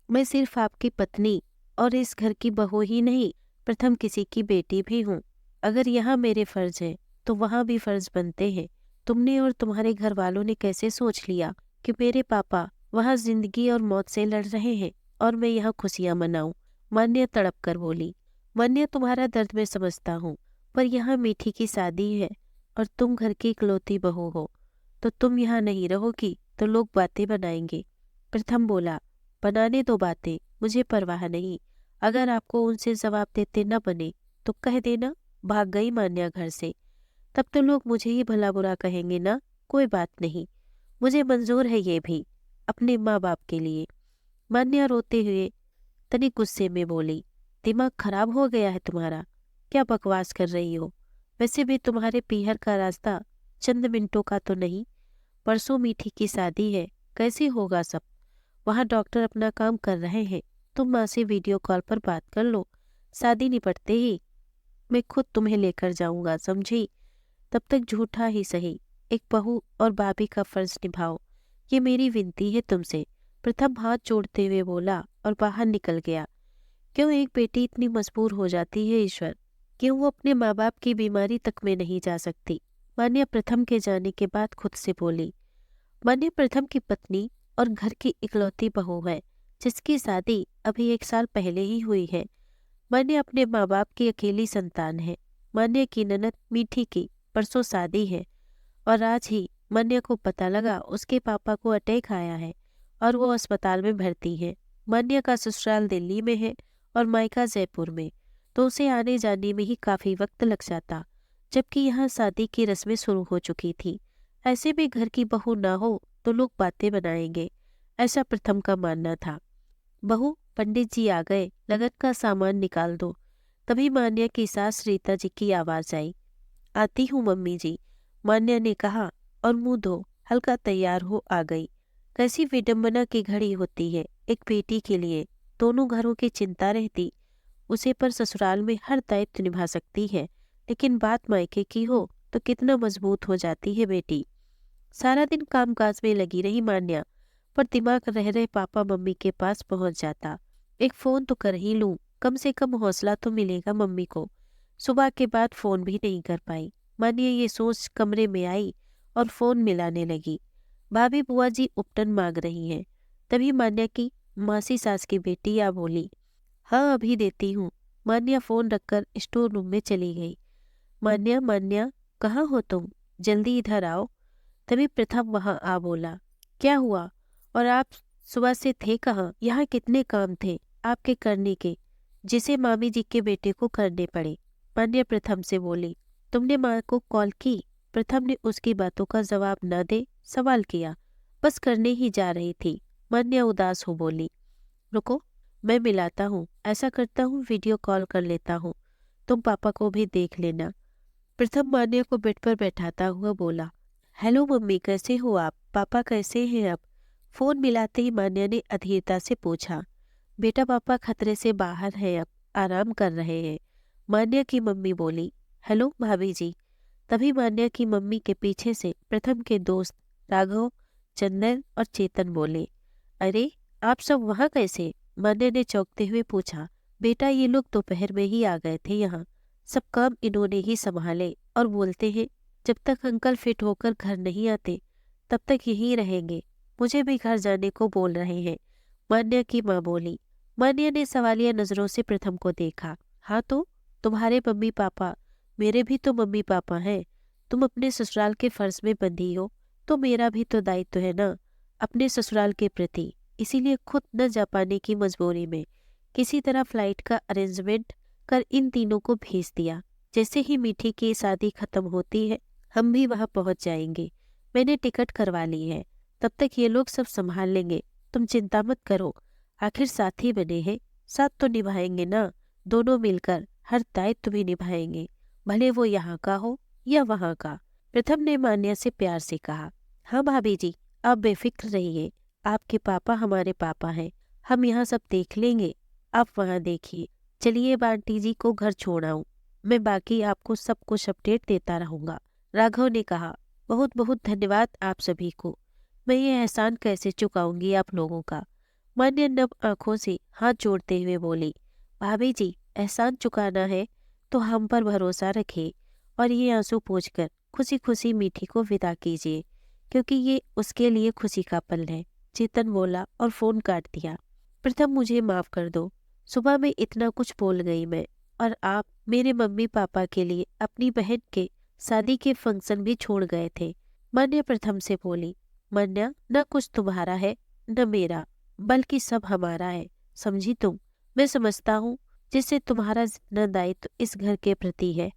मैं सिर्फ आपकी पत्नी और इस घर की बहू ही नहीं, प्रथम किसी की बेटी भी हूँ। अगर यहाँ मेरे फर्ज है तो वहाँ भी फर्ज बनते हैं। तुमने और तुम्हारे घर वालों ने कैसे सोच लिया कि मेरे पापा वहाँ जिंदगी और मौत से लड़ रहे हैं और मैं यहाँ खुशियाँ मनाऊं? मान्या तड़प कर बोली। मान्या, तुम्हारा दर्द मैं समझता हूँ, पर यहाँ मीठी की शादी है और तुम घर की इकलौती बहू हो, तो तुम यहाँ नहीं रहोगी तो लोग बातें बनाएंगे। प्रथम बोला, बनाने दो बातें, मुझे परवाह नहीं। अगर आपको उनसे जवाब देते न बने तो कह देना भाग गई मान्या घर से। तब तो लोग मुझे ही भला बुरा कहेंगे ना। कोई बात नहीं, मुझे मंजूर है ये भी, अपने माँ बाप के लिए। मान्या रोते हुए तनिक गुस्से में बोली, दिमाग खराब हो गया है तुम्हारा? क्या बकवास कर रही हो? वैसे भी तुम्हारे पीहर का रास्ता चंद मिनटों का तो नहीं। परसों मीठी की शादी है, कैसे होगा सब? वहाँ डॉक्टर अपना काम कर रहे हैं, तुम माँ से वीडियो कॉल पर बात कर लो। शादी निपटते ही मैं खुद तुम्हें लेकर जाऊंगा, समझी? तब तक झूठा ही सही एक बहू और भाभी का फर्ज निभाओ, ये मेरी विनती है तुमसे। प्रथम हाथ जोड़ते हुए बोला और बाहर निकल गया। क्यों एक बेटी इतनी मजबूर हो जाती है ईश्वर? क्यों वो अपने माँ बाप की बीमारी तक में नहीं जा सकती? मान्या प्रथम के जाने के बाद खुद से बोली। मान्या प्रथम की पत्नी और घर की इकलौती बहू है, जिसकी शादी अभी 1 साल पहले ही हुई है। मान्या अपने माँ बाप की अकेली संतान है। मान्या की ननद मीठी की परसों शादी है और आज ही मान्या को पता लगा उसके पापा को अटैक आया है और वो अस्पताल में भर्ती है। मान्या का ससुराल दिल्ली में है और मायका जयपुर में, तो उसे आने जाने में ही काफी वक्त लग जाता, जबकि यहाँ शादी की रस्में शुरू हो चुकी थी। ऐसे में घर की बहू ना हो तो लोग बातें बनाएंगे, ऐसा प्रथम का मानना था। बहू, पंडित जी आ गए, लगन का सामान निकाल दो। तभी मान्या की सास रीता जी की आवाज आई। आती हूँ मम्मी जी, मान्या ने कहा और मुंह धो हल्का तैयार हो आ गई। कैसी विडंबना की घड़ी होती है एक बेटी के लिए। दोनों घरों की चिंता रहती उसे, पर ससुराल में हर दायित्व निभा सकती है, लेकिन बात मायके की हो तो कितना मजबूत हो जाती है बेटी। सारा दिन कामकाज में लगी रही मान्या, पर दिमाग रह रहे पापा मम्मी के पास पहुंच जाता। एक फोन तो कर ही लूं, कम से कम हौसला तो मिलेगा मम्मी को। सुबह के बाद फोन भी नहीं कर पाई। मानिए ये सोच कमरे में आई और फोन मिलाने लगी। भाभी बुआ जी उपटन मांग रही हैं। तभी मान्या की मासी सास की बेटी आ बोली, हाँ अभी देती हूँ। मान्या फोन रखकर स्टोर रूम में चली गई। मान्या, मान्या, कहाँ हो तुम? जल्दी इधर आओ। तभी प्रथम वहां आ बोला, क्या हुआ? और आप सुबह से थे कहाँ? यहाँ कितने काम थे आपके करने के, जिसे मामी जी के बेटे को करने पड़े। मान्या प्रथम से बोली, तुमने माँ को कॉल की? प्रथम ने उसकी बातों का जवाब न दे सवाल किया। बस करने ही जा रही थी। मान्या उदास हो बोली, रुको, मैं मिलाता हूँ। ऐसा करता हूँ वीडियो कॉल कर लेता हूँ, तुम पापा को भी देख लेना। प्रथम मान्या को बेड पर बैठाता हुआ बोला, हेलो मम्मी, कैसे हो आप? पापा कैसे हैं अब? फोन मिलाते ही मान्या ने अधीरता से पूछा। बेटा पापा खतरे से बाहर हैं, अब आराम कर रहे हैं। मान्या की मम्मी बोली, हेलो भाभी जी। तभी मान्या की मम्मी के पीछे से प्रथम के दोस्त राघव, चंदन और चेतन बोले, अरे आप सब वहाँ कैसे? मान्या ने चौंकते हुए पूछा। बेटा ये लोग दोपहर में ही आ गए थे यहाँ, सब काम इन्होंने ही संभाले और बोलते हैं जब तक अंकल फिट होकर घर नहीं आते तब तक यहीं रहेंगे। मुझे भी घर जाने को बोल रहे हैं, मान्या की माँ बोली। मान्या ने सवालिया नजरों से प्रथम को देखा। हाँ तो तुम्हारे मम्मी पापा मेरे भी तो मम्मी पापा हैं। तुम अपने ससुराल के फर्ज में बंधी हो, तो मेरा भी तो दायित्व है ना अपने ससुराल के प्रति। इसीलिए खुद न जा पाने की मजबूरी में किसी तरह फ्लाइट का अरेंजमेंट कर इन तीनों को भेज दिया। जैसे ही मीठी की शादी खत्म होती है हम भी वहां पहुंच जाएंगे। मैंने टिकट करवा ली है, तब तक ये लोग सब संभाल लेंगे, तुम चिंता मत करो। आखिर साथी बने हैं, साथ तो निभाएंगे ना। दोनों मिलकर हर दायित्व भी निभाएंगे, भले वो यहाँ का हो या वहाँ का। प्रथम ने मान्या से प्यार से कहा, हाँ भाभी जी, आप बेफिक्र रहिए। आपके पापा हमारे पापा हैं, हम यहाँ सब देख लेंगे, आप वहाँ देखिए। चलिए अब आंटी जी को घर छोड़ आऊं, मैं बाकी आपको सब कुछ अपडेट देता रहूंगा। राघव ने कहा, बहुत बहुत धन्यवाद आप सभी को, मैं ये एहसान कैसे चुकाऊंगी आप लोगों का। मान्या नम आंखों से हाथ जोड़ते हुए बोली, भाभी जी, एहसान चुकाना है तो हम पर भरोसा रखिए और ये आंसू पोंछकर खुशी खुशी मीठी को विदा कीजिए, क्योंकि ये उसके लिए खुशी का पल है। चेतन बोला और फोन काट दिया। प्रथम, मुझे माफ कर दो। सुबह में इतना कुछ बोल गई मैं, और आप मेरे मम्मी पापा के लिए अपनी बहन के शादी के फंक्शन भी छोड़ गए थे। मान्या प्रथम से बोली, मान्या, न कुछ तुम्हारा है न मेरा, बल्कि सब हमारा है, समझी तुम? मैं समझता हूँ जिससे तुम्हारा जितना दायित्व इस घर के प्रति है,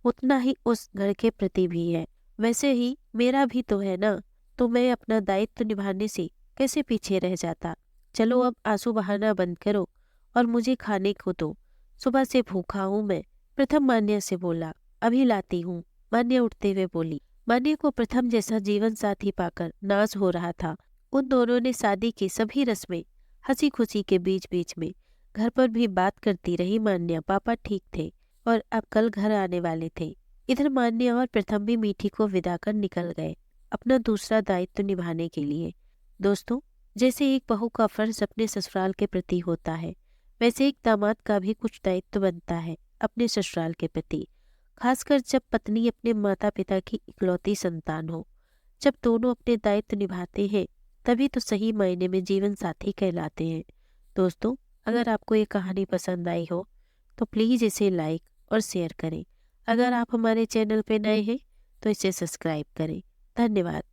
उतना ही उस घर के प्रति भी है। वैसे ही मेरा भी तो है ना, तो मैं अपना दायित्व निभाने से कैसे पीछे रह जाता। चलो अब आंसू बहाना बंद करो और मुझे खाने को दो, सुबह से भूखा हूँ मैं। प्रथम मान्या से बोला, अभी लाती हूँ। मान्या उठते हुए बोली। मान्या को प्रथम जैसा जीवन साथी पाकर नाज हो रहा था। उन दोनों ने शादी की सभी रस्में हंसी खुशी के बीच बीच में घर पर भी बात करती रही। मान्या पापा ठीक थे और अब कल घर आने वाले थे। इधर मान्या और प्रथम भी मीठी को विदा कर निकल गए अपना दूसरा दायित्व निभाने के लिए। दोस्तों, जैसे एक बहू का फर्ज अपने ससुराल के प्रति होता है, वैसे एक दामाद का भी कुछ दायित्व बनता है अपने ससुराल के प्रति, खासकर जब पत्नी अपने माता पिता की इकलौती संतान हो। जब दोनों अपने दायित्व निभाते हैं, तभी तो सही मायने में जीवन साथी कहलाते हैं। दोस्तों, अगर आपको ये कहानी पसंद आई हो तो प्लीज़ इसे लाइक और शेयर करें। अगर आप हमारे चैनल पर नए हैं तो इसे सब्सक्राइब करें। धन्यवाद।